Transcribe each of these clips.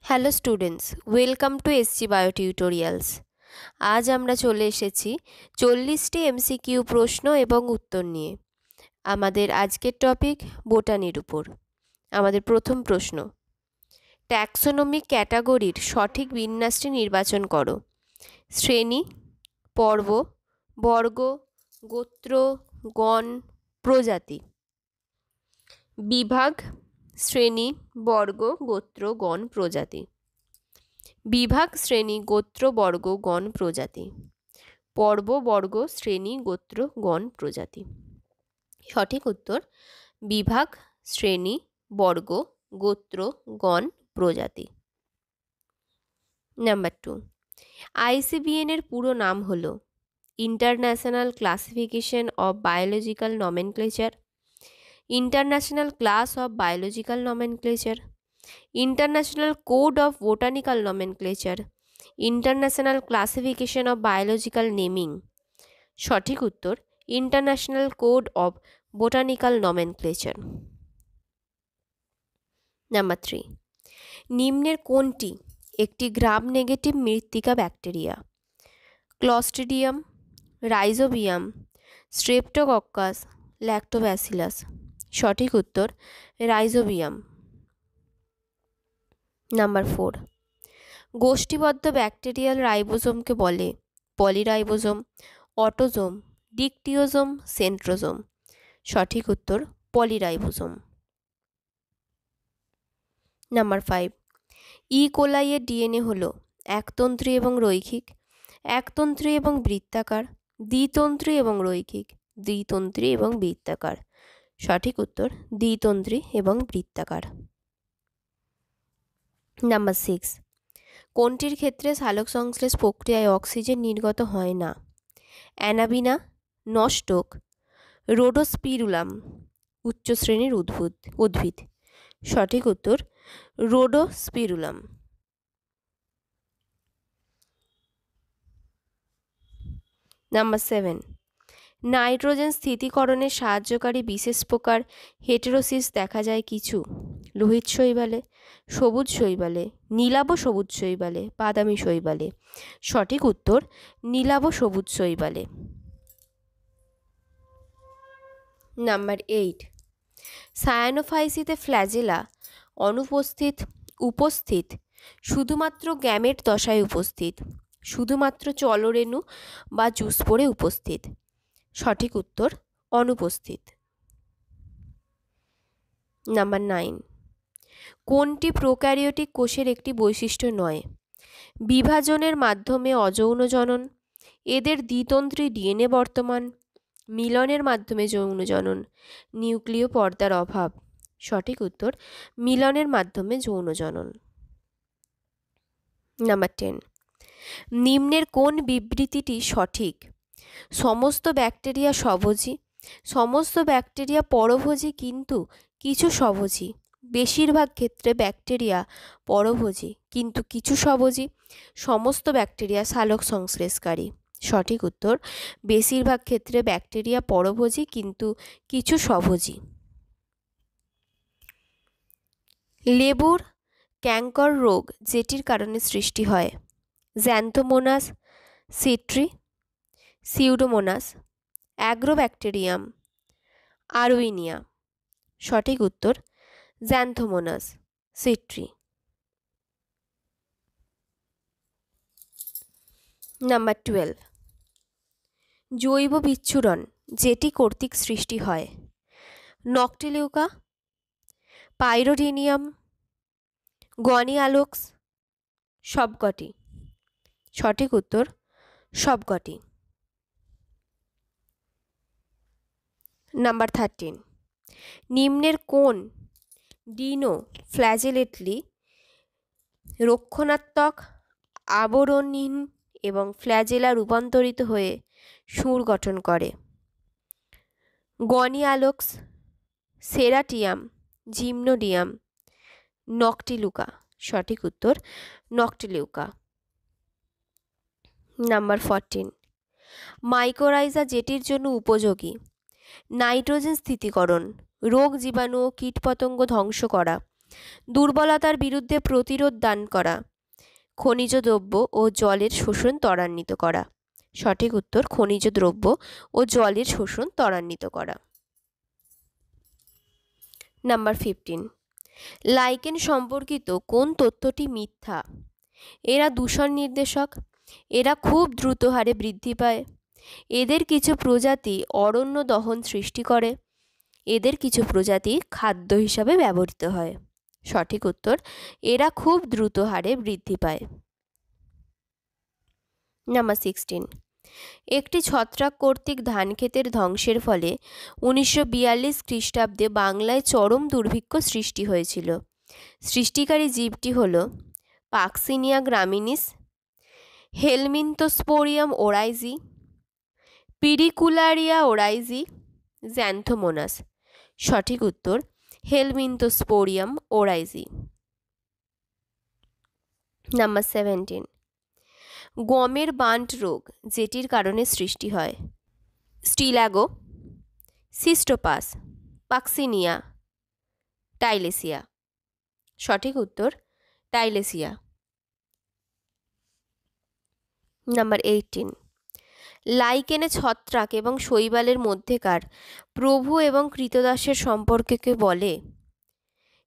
Hello students, welcome to SG bio tutorials. আজ আমরা চলে এসেছি 40টি এমসিকিউ প্রশ্ন এবং উত্তর নিয়ে। আমাদের আজকের টপিক বোটানির উপর। আমাদের প্রথম প্রশ্ন, ট্যাক্সোনমিক ক্যাটাগরির সঠিক বিন্যাসটি নির্বাচন করো। শ্রেণী, পর্ব, বর্গ, গোত্র, গণ, প্রজাতি। বিভাগ, শ্রেণী, বর্গ, গোত্র, গণ, প্রজাতি। বিভাগ, শ্রেণী, গোত্র, বর্গ, গণ, প্রজাতি। পর্ব, বর্গ, শ্রেণী, গোত্র, গণ, প্রজাতি। সঠিক উত্তর বিভাগ, শ্রেণী, বর্গ, গোত্র, গণ, প্রজাতি। নাম্বার 2, ICBN এর পুরো নাম হলো international classification of biological nomenclature, international class of biological nomenclature, international code of botanical nomenclature, international classification of biological naming. সঠিক উত্তর international code of botanical nomenclature. Number 3, নিম্নের কোনটি একটি গ্রাম নেগেটিভ মৃত্তিকা bacteria? Clostridium, rhizobium, streptococcus, Lactobacillus. সঠিক উত্তর rhizobium. Number 4, গোষ্ঠীবদ্ধ bacterial রাইবোজোমকে বলে পলিরাইবোজোম, autosome, ডিকটিওজোম, centrosome. সঠিক উত্তর পলিরাইবোজোম। নাম্বার 5, কোলাইয়ের ডিএনএ হলো একতন্ত্রী এবং রৈখিক, একতন্ত্রী এবং বৃত্তাকার, দ্বিতন্ত্রী এবং রৈখিক, দ্বিতন্ত্রী এবং বৃত্তাকার। সঠিক উত্তর দ্বিতন্ত্রী এবং বৃত্তাকার। নাম্বার 6, কোনটির ক্ষেত্রে সালোক সংশ্লেষ প্রক্রিয়ায় অক্সিজেন নির্গত হয় না? অ্যানাবিনা, নস্টক, রোডোস্পিরুলাম, উচ্চ শ্রেণীর উদ্ভিদ। সঠিক উত্তর রোডোস্পিরুলাম। নাম্বার 7, নাইট্রোজেন স্থিতিকরণে সাহায্যকারী বিশেষ প্রকার হেটেরোসিস দেখা যায় কিছু? লোহিত শৈবালে, সবুজ শৈবালে, নীলাভ সবুজ শৈবালে, বাদামি শৈবালে। সঠিক উত্তর নীলাভ সবুজ শৈবালে। নাম্বার 8, সায়ানোফাইসিতে ফ্ল্যাজেলা অনুপস্থিত, উপস্থিত, শুধুমাত্র গ্যামেট দশায় উপস্থিত, শুধুমাত্র চলরেণু বা জুস্পোরে উপস্থিত। সঠিক উত্তর অনুপস্থিত। নাম্বার 9, কোনটি প্রোক্যারিওটিক কোষের একটি বৈশিষ্ট্য নয়? বিভাজনের মাধ্যমে অযৌন জনন, এদের দ্বিতন্ত্রী ডিএনএ বর্তমান, মিলনের মাধ্যমে যৌন জনন, নিউক্লিয় পর্দার অভাব। সঠিক উত্তর মিলনের মাধ্যমে যৌন জনন। নাম্বার 10, নিম্নের কোন বিবৃতিটি সঠিক? সমস্ত ব্যাকটেরিয়া স্বভোজী, সমস্ত ব্যাকটেরিয়া পরভোজী কিন্তু কিছু স্বভোজী, বেশিরভাগ ক্ষেত্রে ব্যাকটেরিয়া পরভোজী কিন্তু কিছু স্বভোজী, সমস্ত ব্যাকটেরিয়া সালোক সংশ্লেষকারী। সঠিক উত্তর বেশিরভাগ ক্ষেত্রে ব্যাকটেরিয়া পরভোজী কিন্তু কিছু স্বভোজী। লেবুর ক্যাঙ্কর রোগ যেটির কারণে সৃষ্টি হয়? Xanthomonas, citri, Pseudomonas, Agrobacterium, Erwinia. সঠিক উত্তর জ্যান্থোমোনাস, সিট্রি। নাম্বার 12, জৈব বিচ্ছুরণ যেটি কর্তৃক সৃষ্টি হয়? নকটিলিউকা, পাইরোডিনিয়াম, গনিয়ালোক্স, সবকটি। সঠিক উত্তর সবকটি। নাম্বার 13, নিম্নের কোন ডিনো ফ্ল্যাজেলেটলি রক্ষণাত্মক, আবরণহীন এবং ফ্ল্যাজেলা রূপান্তরিত হয়ে সুর গঠন করে? গনিয়ালোক্স, সেরাটিয়াম, জিমনোডিয়াম, নকটিলুকা। সঠিক উত্তর নকটিলিউকা। নাম্বার 14, মাইকোরাইজা যেটির জন্য উপযোগী? নাইট্রোজেন স্থিতিকরণ, রোগ জীবাণু ও কীটপতঙ্গ ধ্বংস করা, দুর্বলতার বিরুদ্ধে প্রতিরোধ দান করা, খনিজ দ্রব্য ও জলের শোষণ ত্বরান্বিত করা। সঠিক উত্তর খনিজ দ্রব্য ও জলের শোষণ ত্বরান্বিত করা। নাম্বার 15, লাইকেন সম্পর্কিত কোন তথ্যটি মিথ্যা? এরা দূষণ নির্দেশক, এরা খুব দ্রুত হারে বৃদ্ধি পায়, এদের কিছু প্রজাতি অরণ্য দহন সৃষ্টি করে, এদের কিছু প্রজাতি খাদ্য হিসাবে ব্যবহৃত হয়। সঠিক উত্তর এরা খুব দ্রুত হারে বৃদ্ধি পায়। নাম্বার 16, একটি ছত্রাক কর্তৃক ধান ক্ষেতের ধ্বংসের ফলে 1942 খ্রিস্টাব্দে বাংলায় চরম দুর্ভিক্ষ সৃষ্টি হয়েছিল। সৃষ্টিকারী জীবটি হল পাক্সিনিয়া গ্রামিনিস, হেলমিনথোস্পোরিয়াম ওরাইজি, পিডিকুলারিয়া ওরাইজি, জ্যান্থোমোনাস। সঠিক উত্তর হেলমিনথোস্পোরিয়াম ওরাইজি। নাম্বার 17, গমের বান্ট রোগ যেটির কারণে সৃষ্টি হয়? স্টিলাগো, সিস্টোপাস, পাক্সিনিয়া, টাইলেসিয়া। সঠিক উত্তর টাইলেসিয়া। নাম্বার 18, লাইকেনে ছত্রাক এবং শৈবালের মধ্যেকার প্রভু এবং কৃতদাসের সম্পর্ককে বলে?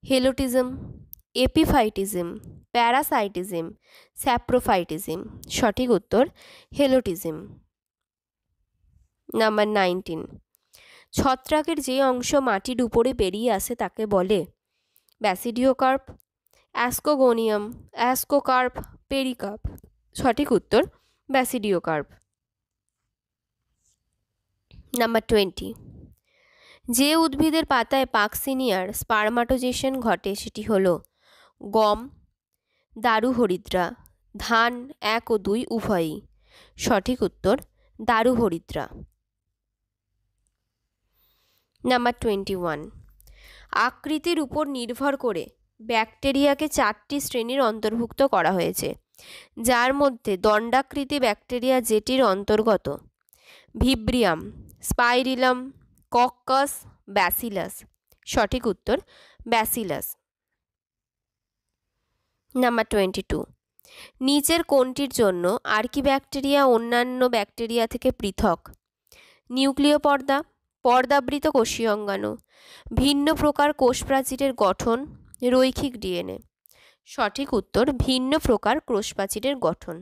হেলোটিজম, এপিফাইটিজম, প্যারাসাইটিজম, স্যাপ্রোফাইটিজম। সঠিক উত্তর হেলোটিজম। নাম্বার 19, ছত্রাকের যে অংশ মাটির উপরে বেরিয়ে আসে তাকে বলে? ব্যাসিডিওকার্প, অ্যাসকোগোনিয়াম, অ্যাসকোকার্প, পেরিকার্প। সঠিক উত্তর ব্যাসিডিওকার্প। নাম্বার 20, যে উদ্ভিদের পাতায় পাক্সিনিয়ার স্পারমাটোজেশন ঘটে সেটি হলো গম, দারুহরিদ্রা, ধান 1 ও 2 উভয়ই। সঠিক উত্তর দারুহরিদ্রা। নাম্বার 21, আকৃতির উপর নির্ভর করে ব্যাকটেরিয়াকে 4টি শ্রেণীর অন্তর্ভুক্ত করা হয়েছে, যার মধ্যে দণ্ডাকৃতি ব্যাকটেরিয়া যেটির অন্তর্গত? ভিব্রিয়াম, স্পাইরিলাম, কক্কাস, ব্যাসিলাস। সঠিক উত্তর ব্যাসিলাস। নাম্বার 22, নিচের কোনটির জন্য আর্কিব্যাকটেরিয়া অন্যান্য ব্যাকটেরিয়া থেকে পৃথক? নিউক্লিয় পর্দা, পর্দাবৃত কোষীয় অঙ্গাণু, ভিন্ন প্রকার কোষ প্রাচীরের গঠন, রৈখিক ডিএনএ। সঠিক উত্তর ভিন্ন প্রকার কোষ প্রাচীরের গঠন।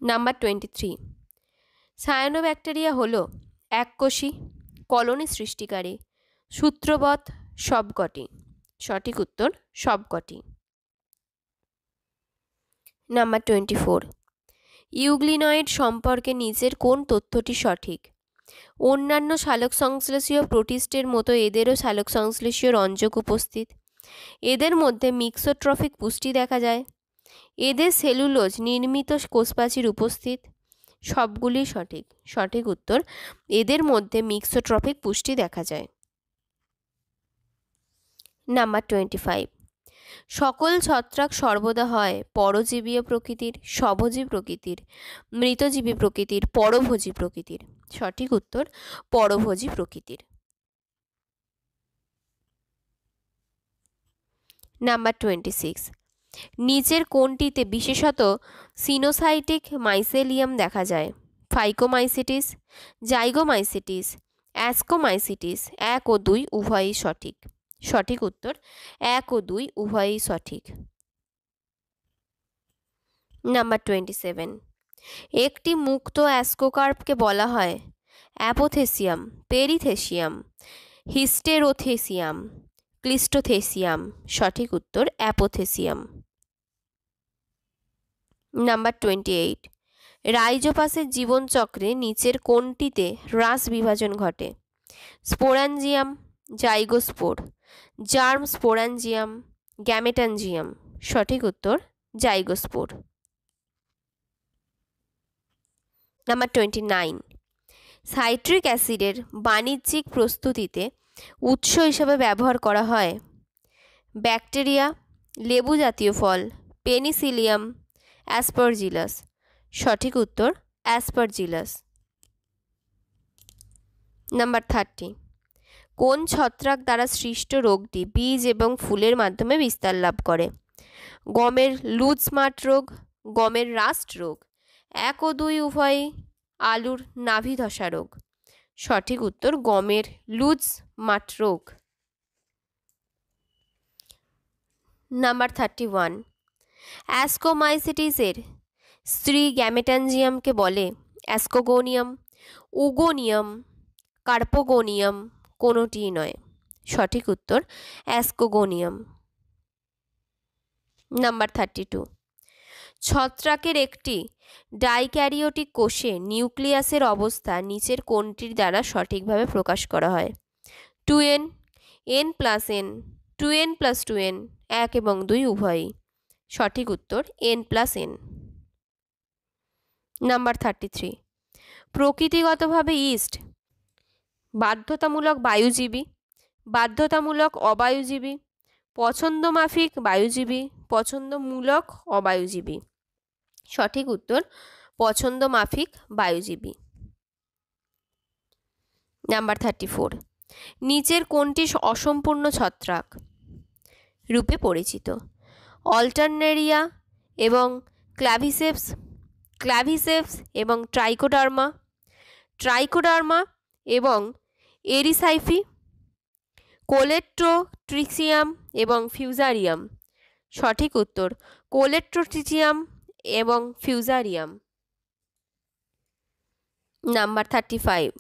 নাম্বার 23, সায়ানোব্যাকটেরিয়া হলো এককোষী, কলোনি সৃষ্টিকারী, সূত্রবৎ, সবকটি। সঠিক উত্তর সবকটি। নাম্বার 24, ইউগ্লিনয়েড সম্পর্কে নিচের কোন তথ্যটি সঠিক? অন্যান্য সালোক সংশ্লেষীয় প্রোটিস্টের মতো এদেরও সালোক সংশ্লেষীয় রঞ্জক উপস্থিত, এদের মধ্যে মিক্সোট্রফিক পুষ্টি দেখা যায়, এদের সেলুলোজ নির্মিত কোষপ্রাচীর উপস্থিত। সবগুলি সঠিক। সঠিক উত্তর এদের মধ্যে মিক্সোট্রফিক পুষ্টি দেখা যায়। নাম্বার 25, সকল ছত্রাক সর্বদা হয় পরজীবীয় প্রকৃতির, স্বভোজী প্রকৃতির, মৃতজীবী প্রকৃতির, পরভোজী প্রকৃতির। সঠিক উত্তর পরভোজী প্রকৃতির। নাম্বার 26, নিচের কোনটিতে বিশেষত সিনোসাইটিক মাইসেলিয়াম দেখা যায়? ফাইকোমাইসিটিস, জাইগোমাইসিটিস, অ্যাসকোমাইসিটিস। 1 ও 2 উভয়ই সঠিক। সঠিক উত্তর 1 ও 2 উভয়ই সঠিক। নাম্বার 27, একটি মুক্ত অ্যাসকোকার্পকে বলা হয় অ্যাপোথেসিয়াম, পেরিথেসিয়াম, হিস্টেরোথেসিয়াম, ক্লিস্টোথেসিয়াম। সঠিক উত্তর অ্যাপোথেসিয়াম। নাম্বার 28, রাইজোপাসের জীবনচক্রে নিচের কোনটিতে হ্রাস বিভাজন ঘটে? Sporangium, zygospore, germ sporangium, gametangium. সঠিক উত্তর জাইগোস্পোর। নাম্বার 29, সাইট্রিক অ্যাসিডের বাণিজ্যিক প্রস্তুতিতে উৎস হিসাবে ব্যবহার করা হয় ব্যাকটেরিয়া, লেবু জাতীয় ফল, পেনিসিলিয়াম, অ্যাসপারজিলাস। সঠিক উত্তর অ্যাসপারজিলাস। নাম্বার 30, কোন ছত্রাক দ্বারা সৃষ্ট রোগটি বীজ এবং ফুলের মাধ্যমে বিস্তার লাভ করে? গমের লুজ স্মার্ট রোগ, গমের রাস্ট রোগ, 1 ও 2 উভয়ই, আলুর নাভি ধসা রোগ। সঠিক উত্তর গমের লুজ স্মার্ট রোগ। নাম্বার 31, অ্যাস্কোমাইসিটিসের স্ত্রী গ্যামেটানজিয়ামকে বলে অ্যাস্কোগোনিয়াম, উগোনিয়াম, কার্পোগোনিয়াম, কোনোটিই নয়। সঠিক উত্তর অ্যাস্কোগোনিয়াম। নাম্বার 32, ছত্রাকের একটি ডাইক্যারিওটিক কোষে নিউক্লিয়াসের অবস্থা নিচের কোনটির দ্বারা সঠিকভাবে প্রকাশ করা হয়? 2n, n+n, 2n+2n, 1 এবং 2 উভয়ই। সঠিক উত্তর n+n। নাম্বার 33, প্রকৃতিগতভাবে ইস্ট বাধ্যতামূলক বায়ুজীবী, বাধ্যতামূলক অবায়ুজীবী, পছন্দমাফিক বায়ুজীবী, পছন্দমূলক অবায়ুজীবী। সঠিক উত্তর পছন্দমাফিক বায়ুজীবী। নাম্বার 34, নিচের কোনটি অসম্পূর্ণ ছত্রাক রূপে পরিচিত? অল্টারনেরিয়া এবং ক্লাভিসেপস, ক্লাভিসেপস এবং ট্রাইকোডার্মা, ট্রাইকোডার্মা এবং এরিসাইফি, কোলেট্রোট্রিচিয়াম এবং ফিউজারিয়াম। সঠিক উত্তর কোলেট্রোট্রিচিয়াম এবং ফিউজারিয়াম। নাম্বার 35,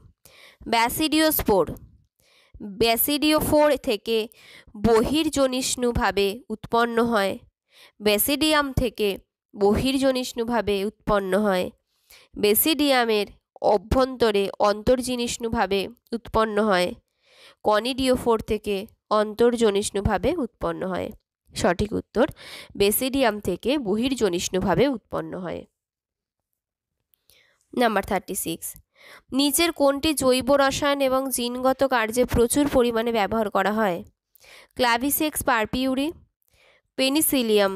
ব্যাসিডিওস্পোর ব্যাসিডিওফোর থেকে বহির্জনিষ্ণুভাবে উৎপন্ন হয়, ব্যাসিডিয়াম থেকে বহির্জনিষ্ণুভাবে উৎপন্ন হয়, ব্যাসিডিয়ামের অভ্যন্তরে অন্তর্জনিষ্ণুভাবে উৎপন্ন হয়, কনিডিওফোর থেকে অন্তর্জনিষ্ণুভাবে উৎপন্ন হয়। সঠিক উত্তর ব্যাসিডিয়াম থেকে বহির্জনিষ্ণুভাবে উৎপন্ন হয়। নাম্বার 36, নিচের কোনটি জৈব রসায়ন এবং জিনগত কার্যে প্রচুর পরিমাণে ব্যবহার করা হয়? ক্লাভিসেক্স পারপিউরি, পেনিসিলিয়াম,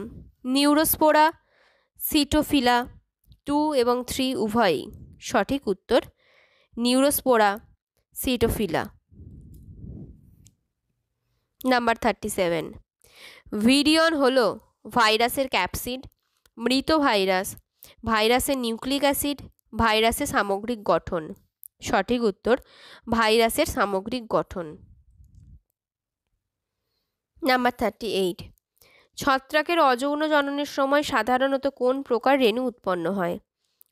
নিউরোস্পোরা, সিটোফিলা 2 এবং 3 উভয়ই। সঠিক উত্তর নিউরোস্পোরা, সিটোফিলা। নাম্বার 37, ভিরিয়ন হলো ভাইরাসের ক্যাপসিড, মৃত ভাইরাস, ভাইরাসের নিউক্লিক অ্যাসিড, ভাইরাসের সামগ্রিক গঠন। সঠিক উত্তর ভাইরাসের সামগ্রিক গঠন। নাম্বার 38, ছত্রাকের অযৌন জননের সময় সাধারণত কোন প্রকার রেণু উৎপন্ন হয়?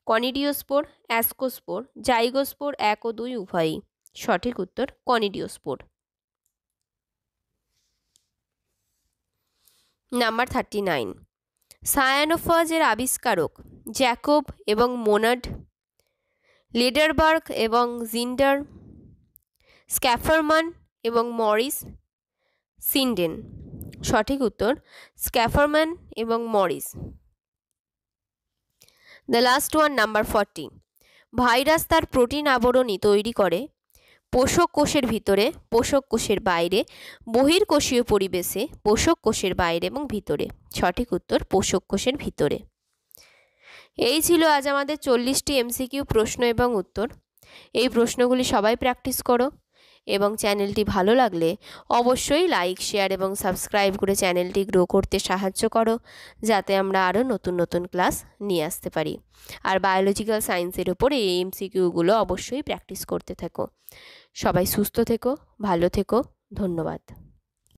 কনিডিওস্পোর, অ্যাস্কোস্পোর, জাইগোস্পোর 1 ও 2 উভয়ই। সঠিক উত্তর কনিডিওস্পোর। নাম্বার 39, সায়ানোফাজের আবিষ্কারক জ্যাকব এবং মোনাড, লেডারবার্গ এবং জিন্ডার, স্ক্যাফারম্যান এবং মরিস সিন্ডেন। সঠিক উত্তর স্ক্যাফারম্যান এবং Morris. The last one, number 40, virus তার প্রোটিন আবরণী তৈরি করে পোষক কোষের ভিতরে, পোষক কোষের বাইরে, বহির্কোষীয় পরিবেশে, পোষক কোষের বাইরে এবং ভিতরে। সঠিক উত্তর পোষক কোষের ভিতরে। এই ছিল আজ আমাদের 40টি MCQ প্রশ্ন এবং উত্তর। এই প্রশ্নগুলি সবাই প্র্যাকটিস করো এবং চ্যানেলটি ভালো লাগলে অবশ্যই লাইক, শেয়ার এবং সাবস্ক্রাইব করে চ্যানেলটি গ্রো করতে সাহায্য করো, যাতে আমরা আরও নতুন নতুন ক্লাস নিয়ে আসতে পারি। আর বায়োলজিক্যাল সায়েন্সের উপরে এই MCQগুলো অবশ্যই প্র্যাকটিস করতে থাকো। সবাই সুস্থ থেকো, ভালো থেকো, ধন্যবাদ।